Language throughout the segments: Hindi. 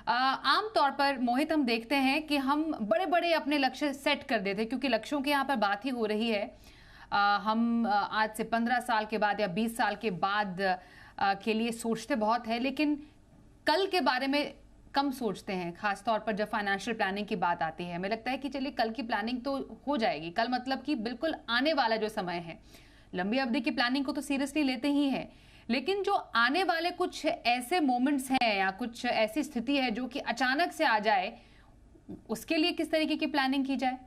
आम तौर पर मोहित हम देखते हैं कि हम बड़े बड़े अपने लक्ष्य सेट कर देते हैं, क्योंकि लक्ष्यों की यहाँ पर बात ही हो रही है। हम आज से 15 साल के बाद या 20 साल के बाद के लिए सोचते बहुत है, लेकिन कल के बारे में कम सोचते हैं, खासतौर पर जब फाइनेंशियल प्लानिंग की बात आती है। हमें लगता है कि चलिए कल की प्लानिंग तो हो जाएगी, कल मतलब कि बिल्कुल आने वाला जो समय है। लंबी अवधि की प्लानिंग को तो सीरियसली लेते ही हैं, लेकिन जो आने वाले कुछ ऐसे मोमेंट्स हैं या कुछ ऐसी स्थिति है जो कि अचानक से आ जाए, उसके लिए किस तरीके की प्लानिंग की जाए?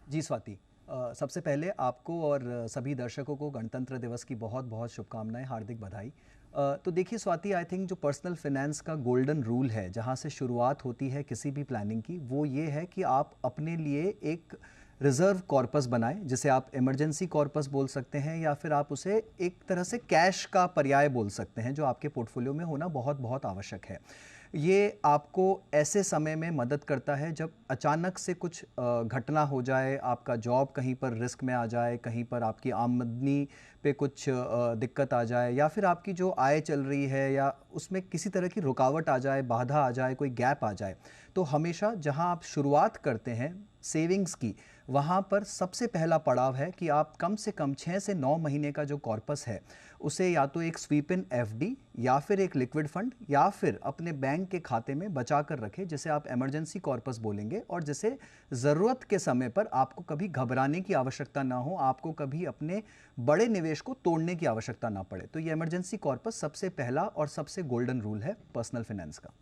जी स्वाति, सबसे पहले आपको और सभी दर्शकों को गणतंत्र दिवस की बहुत बहुत शुभकामनाएं, हार्दिक बधाई। तो देखिए स्वाति, आई थिंक जो पर्सनल फाइनेंस का गोल्डन रूल है, जहां से शुरुआत होती है किसी भी प्लानिंग की, वो ये है कि आप अपने लिए एक रिजर्व कॉर्पस बनाएं, जिसे आप इमरजेंसी कॉर्पस बोल सकते हैं, या फिर आप उसे एक तरह से कैश का पर्याय बोल सकते हैं, जो आपके पोर्टफोलियो में होना बहुत बहुत आवश्यक है। ये आपको ऐसे समय में मदद करता है जब अचानक से कुछ घटना हो जाए, आपका जॉब कहीं पर रिस्क में आ जाए, कहीं पर आपकी आमदनी पे कुछ दिक्कत आ जाए, या फिर आपकी जो आय चल रही है या उसमें किसी तरह की रुकावट आ जाए, बाधा आ जाए, कोई गैप आ जाए। तो हमेशा जहां आप शुरुआत करते हैं सेविंग्स की, वहाँ पर सबसे पहला पड़ाव है कि आप कम से कम 6 से 9 महीने का जो कॉर्पस है, उसे या तो एक स्वीप इन एफडी या फिर एक लिक्विड फंड या फिर अपने बैंक के खाते में बचा कर रखें, जिसे आप इमरजेंसी कॉर्पस बोलेंगे, और जिसे ज़रूरत के समय पर आपको कभी घबराने की आवश्यकता ना हो, आपको कभी अपने बड़े निवेश को तोड़ने की आवश्यकता ना पड़े। तो ये इमरजेंसी कॉर्पस सबसे पहला और सबसे गोल्डन रूल है पर्सनल फाइनेंस का।